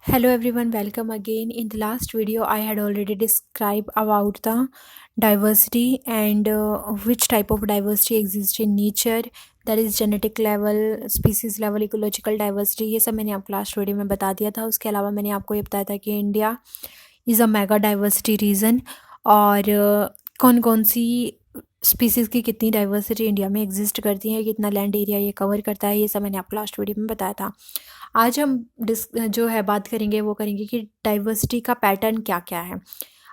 Hello everyone, welcome again. In the last video, I had already described about the diversity and which type of diversity exists in nature. That is genetic level, species level, ecological diversity. ये सब मैंने आपको last video में बता दिया था. उसके अलावा मैंने आपको ये बताया था कि India is a mega diversity region और कौन कौन सी स्पीसीज़ की कितनी डाइवर्सिटी इंडिया में एग्जिस्ट करती है, कितना लैंड एरिया ये कवर करता है, ये सब मैंने आपको लास्ट वीडियो में बताया था. आज हम जो है बात करेंगे वो करेंगे कि डाइवर्सिटी का पैटर्न क्या क्या है.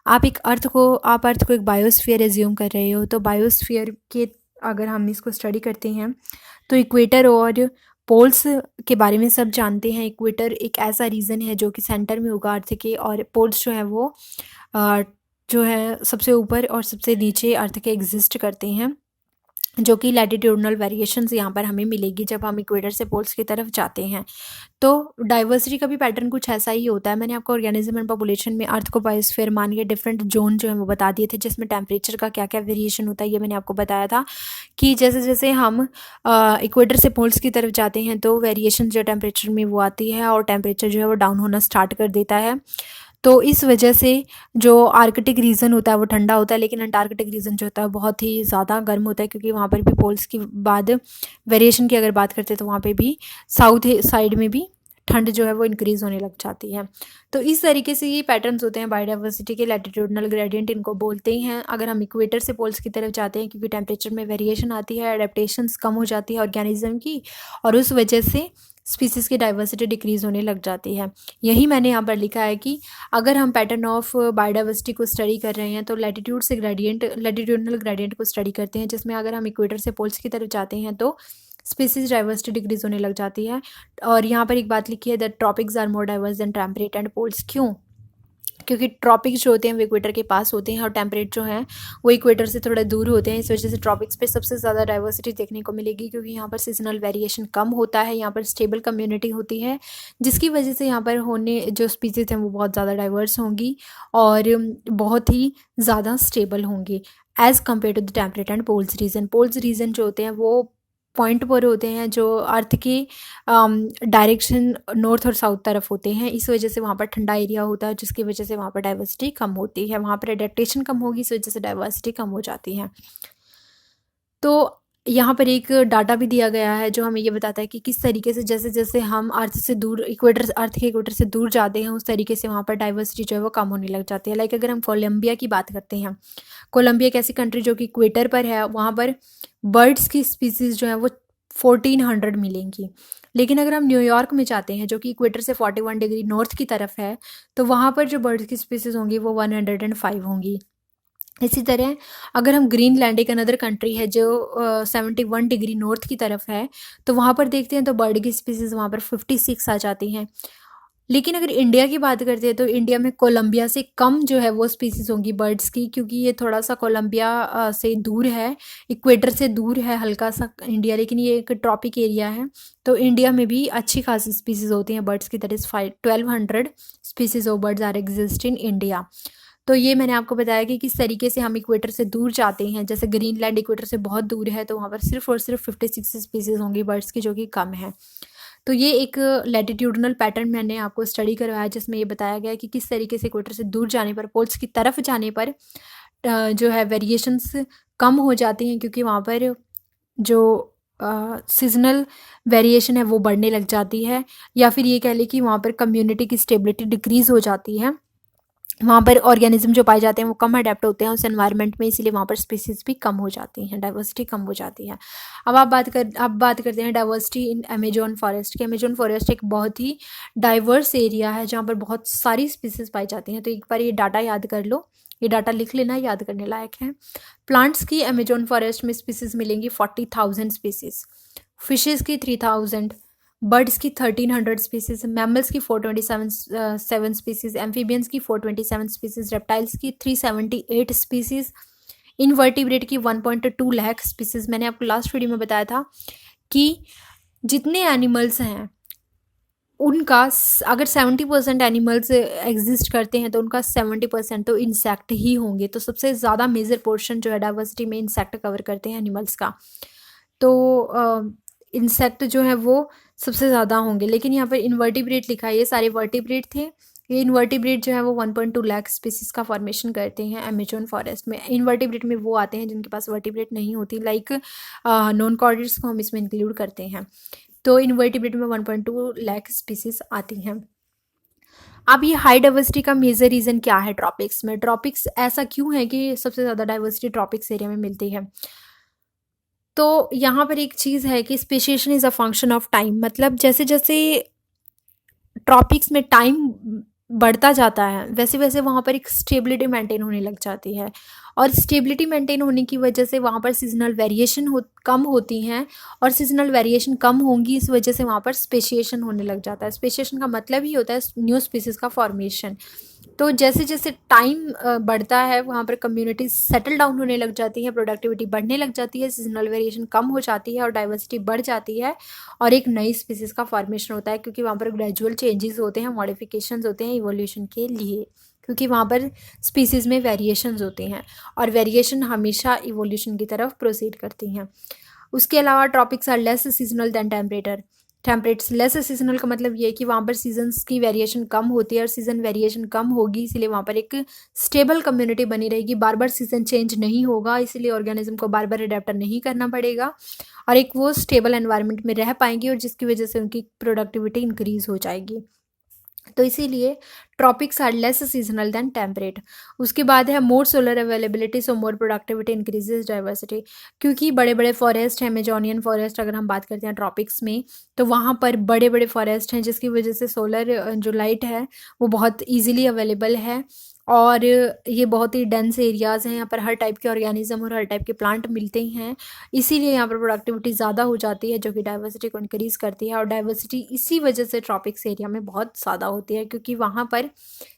आप अर्थ को एक बायोस्फीयर एज्यूम कर रहे हो, तो बायोस्फीयर के अगर हम इसको स्टडी करते हैं तो इक्वेटर और पोल्स के बारे में सब जानते हैं. इक्वेटर एक ऐसा रीजन है जो कि सेंटर में होगा अर्थ के, और पोल्स जो है वो जो है सबसे ऊपर और सबसे नीचे अर्थ के एग्जिस्ट करते हैं, जो कि लैटिट्यूडनल वेरिएशंस यहाँ पर हमें मिलेगी जब हम इक्वेटर से पोल्स की तरफ जाते हैं. तो डाइवर्सिटी का भी पैटर्न कुछ ऐसा ही होता है. मैंने आपको ऑर्गेनिज्म एंड पॉपुलेशन में अर्थ को बायोस्फीयर मान के डिफरेंट जोन जो है वो बता दिए थे, जिसमें टेम्परेचर का क्या क्या वेरिएशन होता है. ये मैंने आपको बताया था कि जैसे जैसे हम इक्वेटर से पोल्स की तरफ जाते हैं तो वेरिएशन जो टेम्परेचर में वो आती है और टेम्परेचर जो है वो डाउन होना स्टार्ट कर देता है. तो इस वजह से जो आर्कटिक रीजन होता है वो ठंडा होता है, लेकिन अंटार्कटिक रीजन जो होता है बहुत ही ज़्यादा गर्म होता है, क्योंकि वहाँ पर भी पोल्स की बाद वेरिएशन की अगर बात करते हैं तो वहाँ पे भी साउथ साइड में भी ठंड जो है वो इंक्रीज़ होने लग जाती है. तो इस तरीके से ये पैटर्न्स होते हैं बायोडाइवर्सिटी के. लैटिट्यूडनल ग्रेडियंट इनको बोलते हैं. अगर हम इक्वेटर से पोल्स की तरफ जाते हैं, क्योंकि टेम्परेचर में वेरिएशन आती है, एडेप्टेशंस कम हो जाती है ऑर्गेनिज्म की, और उस वजह से स्पीसीज़ की डाइवर्सिटी डिक्रीज़ होने लग जाती है. यही मैंने यहाँ पर लिखा है कि अगर हम पैटर्न ऑफ बायोडाइवर्सिटी को स्टडी कर रहे हैं तो लैटिट्यूड से ग्रेडियंट, लैटिट्यूडनल ग्रेडियंट को स्टडी करते हैं, जिसमें अगर हम इक्वेटर से पोल्स की तरफ जाते हैं तो स्पीसीज डाइवर्सिटी डिक्रीज होने लग जाती है. और यहाँ पर एक बात लिखी है that tropics are more diverse than temperate and poles. क्यों? क्योंकि ट्रॉपिक्स जो होते हैं वो इक्वेटर के पास होते हैं और टेम्परेट जो हैं वो इक्वेटर से थोड़ा दूर होते हैं. इस वजह से ट्रॉपिक्स पे सबसे ज़्यादा डाइवर्सिटी देखने को मिलेगी, क्योंकि यहाँ पर सीजनल वेरिएशन कम होता है, यहाँ पर स्टेबल कम्युनिटी होती है, जिसकी वजह से यहाँ पर होने जो स्पीसीज हैं वो बहुत ज़्यादा डाइवर्स होंगी और बहुत ही ज़्यादा स्टेबल होंगी as compare to the temperate and poles region. Poles region जो होते हैं वो पॉइंट पर होते हैं जो अर्थ की डायरेक्शन नॉर्थ और साउथ तरफ होते हैं. इस वजह से वहाँ पर ठंडा एरिया होता है, जिसकी वजह से वहाँ पर डाइवर्सिटी कम होती है. वहाँ पर एडेप्टेशन कम होगी, इस वजह से डाइवर्सिटी कम हो जाती है. तो यहाँ पर एक डाटा भी दिया गया है जो हमें ये बताता है कि किस तरीके से जैसे जैसे हम अर्थ से दूर अर्थ के इक्वेटर से दूर जाते हैं, उस तरीके से वहाँ पर डाइवर्सिटी जो है वो कम होने लग जाती है. लाइक अगर हम कोलंबिया की बात करते हैं, कोलंबिया एक ऐसी कंट्री जो कि इक्वेटर पर है, वहाँ पर बर्ड्स की स्पीसीज़ जो है वो 1400 मिलेंगी. लेकिन अगर हम न्यूयॉर्क में जाते हैं जो कि इक्वेटर से 41 डिग्री नॉर्थ की तरफ है, तो वहाँ पर जो बर्ड्स की स्पीसीज़ होंगी वो 105 होंगी. इसी तरह अगर हम ग्रीनलैंड एक अनदर कंट्री है जो 71 डिग्री नॉर्थ की तरफ है, तो वहाँ पर देखते हैं तो बर्ड की स्पीसीज़ वहाँ पर 56 आ जाती हैं. लेकिन अगर इंडिया की बात करते हैं तो इंडिया में कोलंबिया से कम जो है वो स्पीसीज़ होंगी बर्ड्स की, क्योंकि ये थोड़ा सा कोलंबिया से दूर है, इक्वेटर से दूर है हल्का सा इंडिया, लेकिन ये एक ट्रॉपिक एरिया है. तो इंडिया में भी अच्छी खासी स्पीसीज़ होती हैं बर्ड्स की. That is 1200 species of birds are exist in India. तो ये मैंने आपको बताया कि किस तरीके से हम इक्वेटर से दूर जाते हैं. जैसे ग्रीनलैंड इक्वेटर से बहुत दूर है, तो वहाँ पर सिर्फ और सिर्फ 56 स्पीसीज़ होंगी बर्ड्स की, जो कि कम है. तो ये एक लैटिट्यूडनल पैटर्न मैंने आपको स्टडी करवाया, जिसमें ये बताया गया कि किस तरीके से इक्वेटर से दूर जाने पर, पोल्स की तरफ जाने पर जो है वेरिएशंस कम हो जाती हैं, क्योंकि वहाँ पर जो सीजनल वेरिएशन है वो बढ़ने लग जाती है, या फिर ये कह लें कि वहाँ पर कम्युनिटी की स्टेबिलिटी डिक्रीज़ हो जाती है. वहाँ पर ऑर्गेनिज्म जो पाए जाते हैं वो कम अडेप्ट होते हैं उस एनवायरनमेंट में, इसीलिए वहाँ पर स्पीसीज़ भी कम हो जाती हैं, डाइवर्सिटी कम हो जाती है. अब बात करते हैं डाइवर्सिटी इन अमेजोन फॉरेस्ट की. अमेजोन फॉरेस्ट एक बहुत ही डाइवर्स एरिया है जहाँ पर बहुत सारी स्पीसीज़ पाई जाती हैं. तो एक बार ये डाटा याद कर लो, ये डाटा लिख लेना, याद करने लायक है. प्लांट्स की अमेजोन फॉरेस्ट में स्पीसीज़ मिलेंगी 40,000 स्पीसीज़, फिशेज़ की 3,000, बर्ड्स की 1300 स्पीसीज़, मैमल्स की 427 स्पीसीज़, एम्फीबियंस की 427 स्पीसीज़, रेप्टाइल्स की 378 स्पीसीज़, इनवर्टिब्रेट की 1.2 लाख स्पीसीज़. मैंने आपको लास्ट वीडियो में बताया था कि जितने एनिमल्स हैं उनका अगर 70% एनिमल्स एग्जिस्ट करते हैं तो उनका 70% तो इंसेक्ट ही होंगे. तो सबसे ज़्यादा मेजर पोर्शन जो है डाइवर्सिटी में इंसेक्ट कवर करते हैं एनिमल्स का. तो इंसेक्ट जो है वो सबसे ज़्यादा होंगे। लेकिन यहाँ पर इन्वर्टिब्रेट लिखा है, ये सारे वर्टिब्रेट थे। ये इन्वर्टिब्रेट जो है वो 1.2 लाख स्पीसीज का फॉर्मेशन करते हैं अमेजोन फॉरेस्ट में। इन्वर्टिब्रेट में वो आते हैं जिनके पास वर्टिब्रेट नहीं होती, लाइक नॉन कॉर्डेट्स को हम इसमें इंक्लूड करते हैं। तो इन्वर्टिब्रेट में 1.2 लाख स्पीसीज आती हैं। अब ये हाई डाइवर्सिटी का मेजर रीज़न क्या है ट्रॉपिक्स में? ट्रॉपिक्स ऐसा क्यों है कि सबसे ज़्यादा डाइवर्सिटी ट्रॉपिक्स एरिया में मिलती है? तो यहाँ पर एक चीज़ है कि speciation is a function of time. मतलब जैसे जैसे ट्रॉपिक्स में टाइम बढ़ता जाता है वैसे वैसे वहाँ पर एक स्टेबिलिटी मेंटेन होने लग जाती है, और स्टेबिलिटी मेंटेन होने की वजह से वहाँ पर सीजनल वेरिएशन कम होती हैं, और सीजनल वेरिएशन कम होंगी इस वजह से वहाँ पर स्पेशिएशन होने लग जाता है। स्पेशिएशन का मतलब ही होता है न्यू स्पीसीज का फॉर्मेशन। तो जैसे जैसे टाइम बढ़ता है वहाँ पर कम्युनिटी सेटल डाउन होने लग जाती है, प्रोडक्टिविटी बढ़ने लग जाती है, सीजनल वेरिएशन कम हो जाती है और डाइवर्सिटी बढ़ जाती है, और एक नई स्पीसीज का फॉर्मेशन होता है, क्योंकि वहाँ पर ग्रेजुअल चेंजेस होते हैं, मॉडिफिकेशंस होते हैं इवोल्यूशन के लिए, क्योंकि वहाँ पर स्पीसीज़ में वेरिएशंस होते हैं और वेरिएशन हमेशा इवोल्यूशन की तरफ प्रोसीड करती हैं। उसके अलावा tropics are less seasonal than temperates. Less seasonal का मतलब ये है कि वहाँ पर सीजन्स की वेरिएशन कम होती है, और सीजन वेरिएशन कम होगी इसलिए वहाँ पर एक स्टेबल कम्युनिटी बनी रहेगी, बार बार सीजन चेंज नहीं होगा, इसलिए ऑर्गेनिज्म को बार बार अडेप्ट नहीं करना पड़ेगा, और एक वो स्टेबल एनवायरनमेंट में रह पाएंगी, और जिसकी वजह से उनकी प्रोडक्टिविटी इंक्रीज हो जाएगी। तो इसीलिए tropics are less seasonal than temperate. उसके बाद है more solar availability, so more productivity increases diversity. क्योंकि बड़े बड़े फॉरेस्ट हैं, अमेजोनियन फॉरेस्ट अगर हम बात करते हैं ट्रॉपिक्स में, तो वहाँ पर बड़े बड़े फॉरेस्ट हैं जिसकी वजह से सोलर जो लाइट है वो बहुत ईजिली अवेलेबल है, और ये बहुत ही डेंस एरियाज़ हैं, यहाँ पर हर टाइप के ऑर्गेनिज्म और हर टाइप के प्लांट मिलते हैं, इसीलिए यहाँ पर प्रोडक्टिविटी ज़्यादा हो जाती है, जो कि डाइवर्सिटी को इंक्रीज़ करती है। और डाइवर्सिटी इसी वजह से ट्रॉपिक्स एरिया में बहुत ज़्यादा होती है, क्योंकि वहाँ पर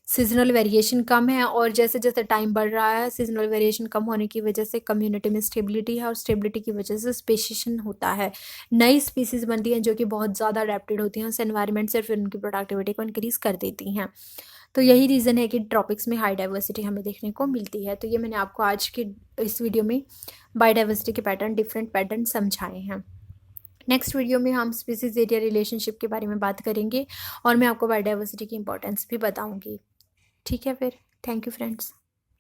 सीजनल वेरिएशन कम है, और जैसे जैसे टाइम बढ़ रहा है सीजनल वेरिएशन कम होने की वजह से कम्युनिटी में स्टेबिलिटी है, और स्टेबिलिटी की वजह से स्पेशिएशन होता है, नई स्पीसीज़ बनती हैं जो कि बहुत ज़्यादा अडेप्टेड होती हैं उस एनवायरनमेंट से, फिर उनकी प्रोडक्टिविटी को इंक्रीज़ कर देती हैं। तो यही रीज़न है कि ट्रॉपिक्स में हाई डाइवर्सिटी हमें देखने को मिलती है। तो ये मैंने आपको आज की इस वीडियो में बायोडाइवर्सिटी के पैटर्न, डिफरेंट पैटर्न समझाए हैं। नेक्स्ट वीडियो में हम स्पीसीज एरिया रिलेशनशिप के बारे में बात करेंगे, और मैं आपको बायोडाइवर्सिटी की इंपॉर्टेंस भी बताऊंगी। ठीक है फिर, थैंक यू फ्रेंड्स।